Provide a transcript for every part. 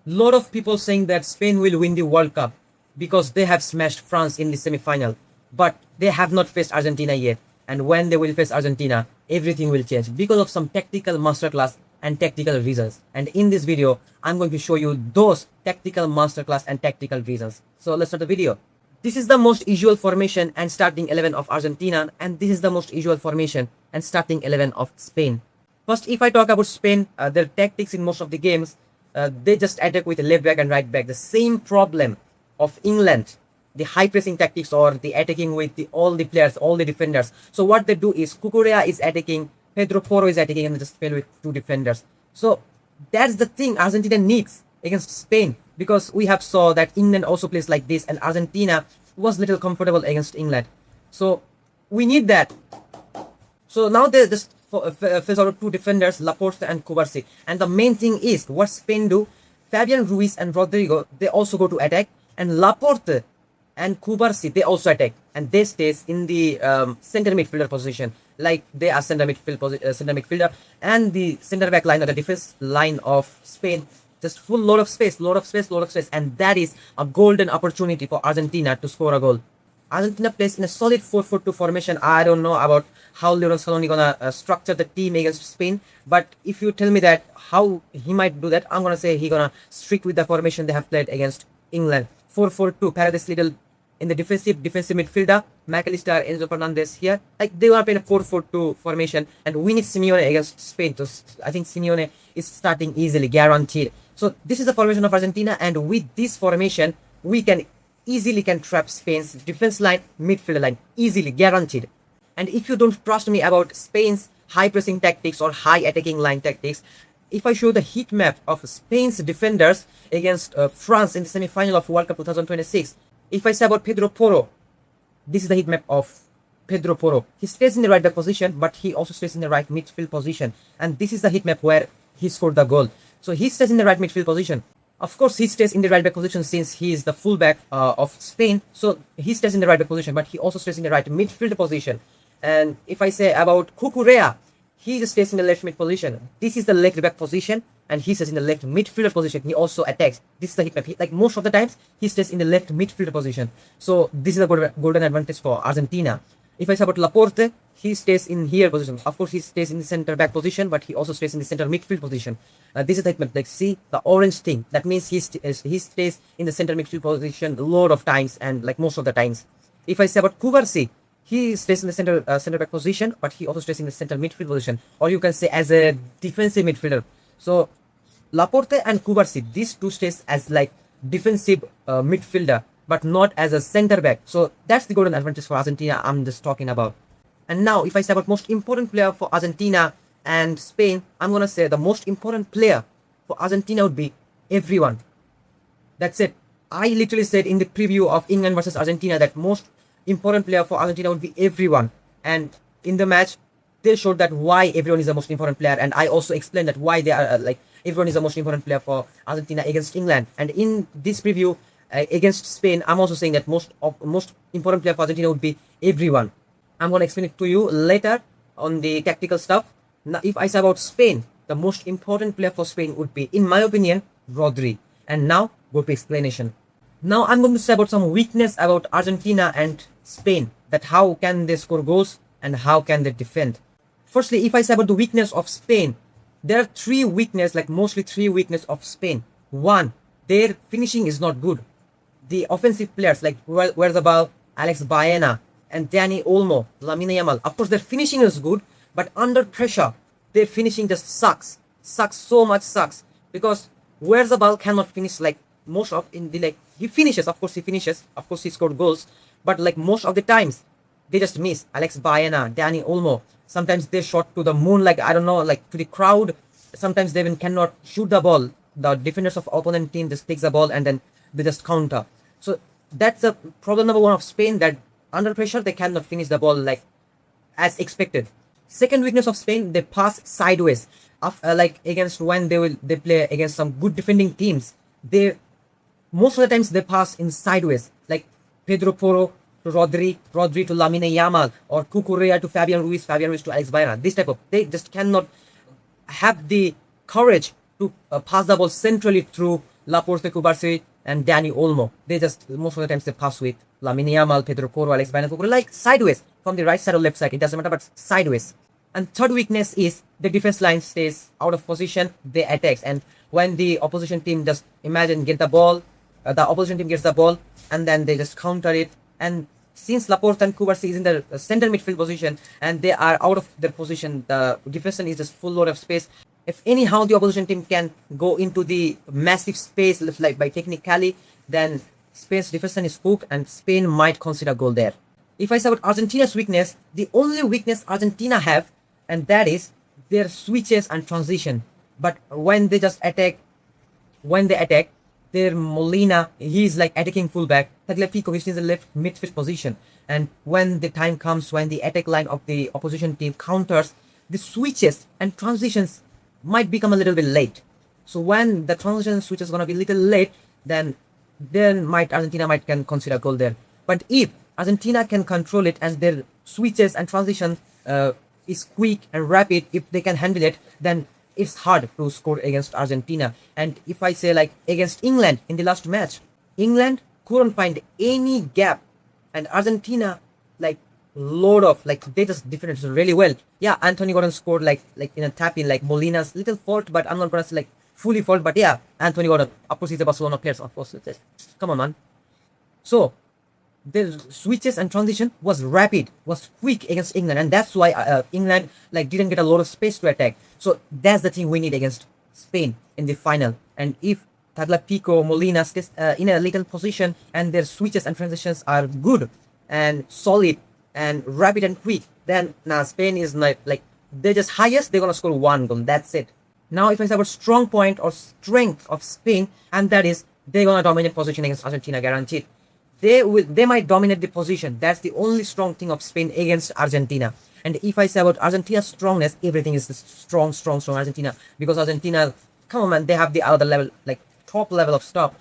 Lot of people saying that Spain will win the World Cup because they have smashed France in the semi-final, but they have not faced Argentina yet. And when they will face Argentina, everything will change because of some tactical masterclass and tactical reasons. And in this video, I'm going to show you those tactical masterclass and tactical reasons. So let's start the video. This is the most usual formation and starting 11 of Argentina, and this is the most usual formation and starting 11 of Spain. First, if I talk about Spain, their tactics in most of the games, they just attack with left back and right back. The same problem of England, the high pressing tactics or the attacking with all the players, all the defenders. So what they do is Cucurella is attacking, Pedro Porro is attacking, and they just fail with two defenders. So that's the thing Argentina needs against Spain, because we have saw that England also plays like this and Argentina was little comfortable against England. So we need that. So now they just face out two defenders, Laporte and Cubarsí. And the main thing is what Spain do, Fabian Ruiz and Rodrigo, they also go to attack, and Laporte and Cubarsí, they also attack, and they stays in the center midfielder position, like they are center midfielder, and the center back line or the defense line of Spain just full lot of space, and that is a golden opportunity for Argentina to score a goal. Argentina plays in a solid 4-4-2 formation. I don't know about how Lionel Scaloni gonna structure the team against Spain, but if you tell me that how he might do that, I'm gonna say he gonna stick with the formation they have played against England. 4-4-2. Paredes little in the defensive midfielder, McAllister, Enzo Fernandez here. Like they wanna play in a 4-4-2 formation, and we need Simeone against Spain. So I think Simeone is starting easily, guaranteed. So this is the formation of Argentina, and with this formation, we can easily trap Spain's defense line, midfield line, easily, guaranteed. And if you don't trust me about Spain's high pressing tactics or high attacking line tactics, if I show the heat map of Spain's defenders against France in the semi-final of World Cup 2026, if I say about Pedro Porro, this is the heat map of Pedro Porro. He stays in the right back position, but he also stays in the right midfield position. And this is the heat map where he scored the goal. So he stays in the right midfield position. Of course, he stays in the right back position since he is the fullback of Spain. So he stays in the right back position, but he also stays in the right midfield position. And if I say about Cucurella, he just stays in the left mid position. This is the left back position, and he stays in the left midfielder position. He also attacks. This is the heat map. Like most of the times, he stays in the left midfielder position. So this is a golden advantage for Argentina. If I say about Laporte, he stays in here position. Of course, he stays in the center back position, but he also stays in the center midfield position. This is the heat map. Like see the orange thing. That means he stays in the center midfield position a lot of times, and like most of the times. If I say about Cubarsí, he stays in the center back position, but he also stays in the center midfield position, or you can say as a defensive midfielder. So Laporte and Cubarsí, these two stays as like defensive midfielder, but not as a center back. So that's the golden advantage for Argentina I'm just talking about. And now if I say about most important player for Argentina and Spain, I'm gonna say the most important player for Argentina would be everyone. That's it. I literally said in the preview of England versus Argentina that most important player for Argentina would be everyone. And in the match, they showed that why everyone is the most important player, and I also explained that why they are like everyone is the most important player for Argentina against England. And in this preview against Spain, I'm also saying that most important player for Argentina would be everyone. I'm gonna explain it to you later on the tactical stuff. Now, if I say about Spain, the most important player for Spain would be, in my opinion, Rodri. And now go to explanation. Now I'm going to say about some weakness about Argentina and Spain, that how can they score goals and how can they defend. Firstly, if I say about the weakness of Spain, there are three weaknesses, like mostly three weaknesses of Spain. One, their finishing is not good. The offensive players like Oyarzabal, Alex Baena, and Dani Olmo, Lamine Yamal, of course their finishing is good, but under pressure, their finishing just sucks. So much sucks. Because Oyarzabal cannot finish like most of in the like he finishes, of course he scored goals, but like most of the times they just miss. Alex Baena, Dani Olmo, sometimes they shot to the moon, like I don't know, like to the crowd. Sometimes they even cannot shoot the ball. The defenders of opponent team just takes the ball and then they just counter. So that's the problem number one of Spain, that under pressure they cannot finish the ball like as expected. Second weakness of Spain, they pass sideways. Like against when they play against some good defending teams, they most of the times they pass in sideways, like Pedro Porro to Rodri to Lamine Yamal, or Cucurella to Fabian Ruiz to Alex Baena. This type of, they just cannot have the courage to pass the ball centrally through Laporte, Cubarsí, and Dani Olmo. They just, most of the times they pass with Lamine Yamal, Pedro Porro, Alex Baena, like sideways, from the right side or left side, it doesn't matter, but sideways. And third weakness is the defense line stays out of position, they attacks. And when the opposition team just imagine get the ball, the opposition team gets the ball, and then they just counter it. And since Laporte and Cubarsí is in the center midfield position and they are out of their position, the defense line is just full load of space. If anyhow the opposition team can go into the massive space like by technically, then Spain's defense line is cooked and Spain might consider goal there. If I say about Argentina's weakness, the only weakness Argentina have, and that is their switches and transition. But when they just attack, their Molina, he's like attacking fullback. Tagliafico, he's in the left midfield position. And when the time comes, when the attack line of the opposition team counters, the switches and transitions might become a little bit late. So when the transition switch is gonna be a little late, then Argentina might can consider goal there. But if Argentina can control it and their switches and transition is quick and rapid, if they can handle it, then it's hard to score against Argentina. And if I say like against England in the last match, England couldn't find any gap, and Argentina like load of like they just defended really well. Yeah, Anthony Gordon scored like in a tap in, like Molina's little fault, but I'm not gonna say like fully fault. But yeah, Anthony Gordon, of course he's a Barcelona player, so of course come on, man. So the switches and transition was rapid, was quick against England, and that's why England like didn't get a lot of space to attack. So that's the thing we need against Spain in the final. And if Tagliafico, Molina stays in a little position and their switches and transitions are good and solid and rapid and quick, then now Spain is not like they're just highest, they're gonna score one goal. That's it. Now if I say about strong point or strength of Spain, and that is they're gonna dominate position against Argentina, guaranteed. They might dominate the position. That's the only strong thing of Spain against Argentina. And if I say about Argentina's strongness, everything is strong Argentina, because Argentina, come on man, they have the other level, like top level of stuff.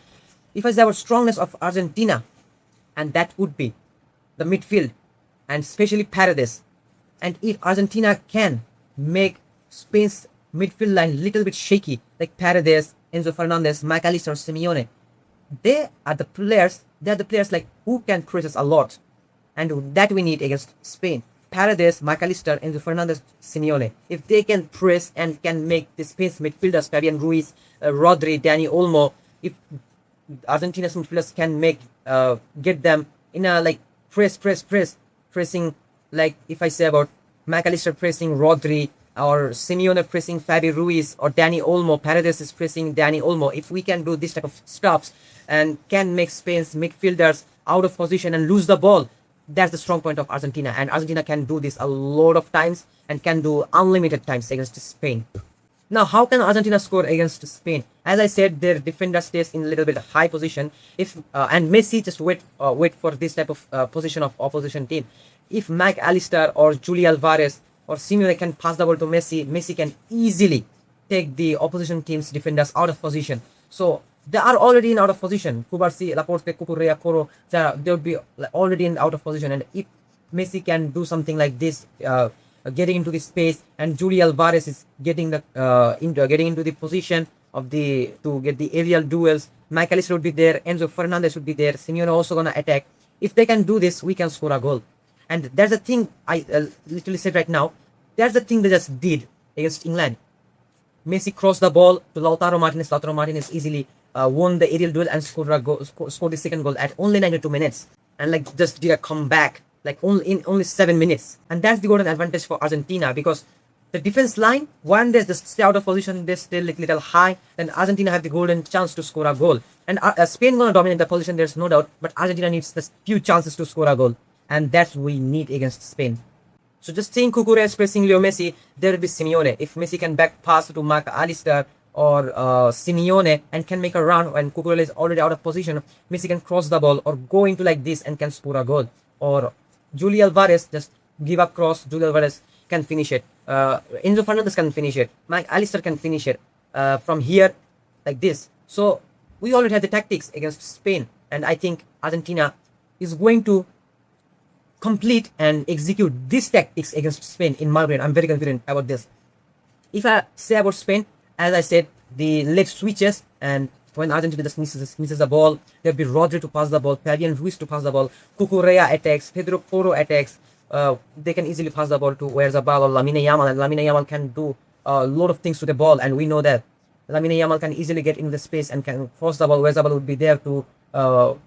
If I say about strongness of Argentina, and that would be the midfield, and especially Paredes. And if Argentina can make Spain's midfield line little bit shaky, like Paredes, Enzo Fernandez, McAllister, Simeone, they are the players like who can press us a lot, and that we need against Spain. Paredes, McAllister, Enzo Fernandez, Simeone, if they can press and can make the Spain's midfielders, Fabian Ruiz, Rodri, Dani Olmo, if Argentina's midfielders can make get them in a like pressing, like if I say about McAllister pressing Rodri, or Simeone pressing Fabi Ruiz, or Dani Olmo, Paredes is pressing Dani Olmo. If we can do this type of stuffs and can make Spain's midfielders out of position and lose the ball, that's the strong point of Argentina. And Argentina can do this a lot of times and can do unlimited times against Spain. Now, how can Argentina score against Spain? As I said, their defender stays in a little bit high position. If and Messi just wait for this type of position of opposition team. If McAllister or Juli Alvarez or Simeone can pass the ball to Messi, Messi can easily take the opposition team's defenders out of position. So they are already in out of position. Cubarsí, Laporte, Cucurella, Coro, they would be already in out of position. And if Messi can do something like this, getting into the space, and Juli Alvarez is getting into the position of to get the aerial duels, McAllister would be there, Enzo Fernandez would be there, Simeone also gonna attack. If they can do this, we can score a goal. And that's the thing I literally said right now. That's the thing they just did against England. Messi crossed the ball to Lautaro Martinez. Lautaro Martinez easily won the aerial duel and scored the second goal at only 92 minutes. And like just did a comeback like in only 7 minutes. And that's the golden advantage for Argentina, because the defense line, one, they just stay out of position, they stay like little high, then Argentina have the golden chance to score a goal. And Spain gonna dominate the position, there's no doubt, but Argentina needs the few chances to score a goal. And that's what we need against Spain. So just seeing Cucurella pressing Leo Messi, there will be Simeone. If Messi can back pass to McAllister or Simeone and can make a run when Cucurella is already out of position, Messi can cross the ball or go into like this and can score a goal. Or Juli Alvarez just give up cross, Juli Alvarez can finish it. Enzo Fernandez can finish it. McAllister can finish it from here like this. So we already have the tactics against Spain, and I think Argentina is going to complete and execute these tactics against Spain in my brain. I'm very confident about this. If I say about Spain, as I said, the late switches and when Argentina just misses the ball, there'll be Rodri to pass the ball, Fabian Ruiz to pass the ball, Cucurella attacks, Pedro Porro attacks. They can easily pass the ball to Oyarzabal or Lamine Yamal, and Lamine Yamal can do a lot of things to the ball, and we know that Lamine Yamal can easily get in the space and can force the ball. Oyarzabal would be there to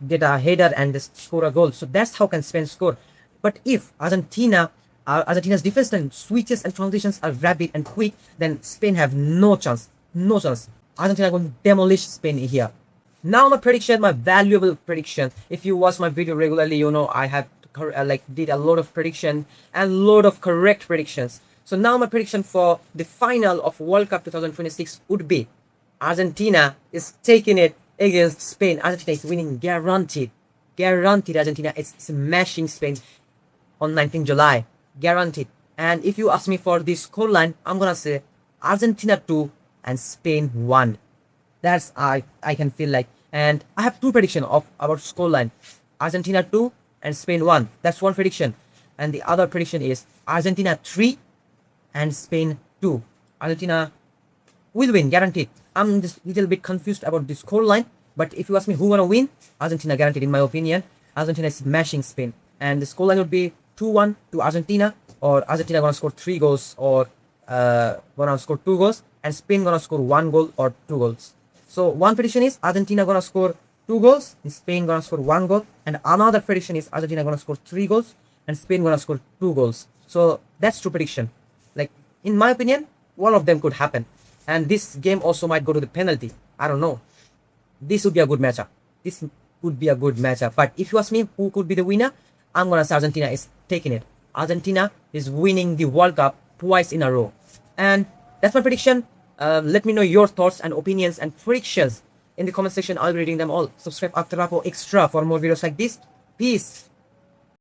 get a header and just score a goal. So that's how can Spain score. But if Argentina's defense line switches and transitions are rapid and quick, then Spain have no chance. No chance. Argentina are going to demolish Spain here. Now my prediction, my valuable prediction. If you watch my video regularly, you know I have did a lot of prediction and a lot of correct predictions. So now my prediction for the final of World Cup 2026 would be Argentina is taking it against Spain. Argentina is winning guaranteed. Guaranteed Argentina is smashing Spain on 19th July. Guaranteed. And if you ask me for the scoreline, I'm gonna say Argentina 2 and Spain 1. That's I can feel like. And I have two prediction about scoreline. Argentina 2 and Spain 1. That's one prediction. And the other prediction is Argentina 3 and Spain 2. Argentina will win, guaranteed. I'm just a little bit confused about the scoreline. But if you ask me who gonna win, Argentina guaranteed in my opinion. Argentina is smashing Spain. And the scoreline would be 2-1 to Argentina, or Argentina gonna score 3 goals, or gonna score 2 goals, and Spain gonna score 1 goal or 2 goals. So one prediction is Argentina gonna score 2 goals and Spain gonna score 1 goal, and another prediction is Argentina gonna score 3 goals and Spain gonna score 2 goals. So that's two prediction. Like in my opinion, one of them could happen, and this game also might go to the penalty. I don't know. This would be a good matchup. This would be a good matchup. But if you ask me who could be the winner, I'm gonna say Argentina is taking it. Argentina is winning the World Cup twice in a row. And that's my prediction. Let me know your thoughts and opinions and predictions in the comment section. I'll be reading them all. Subscribe AtrapoXtra for more videos like this. Peace.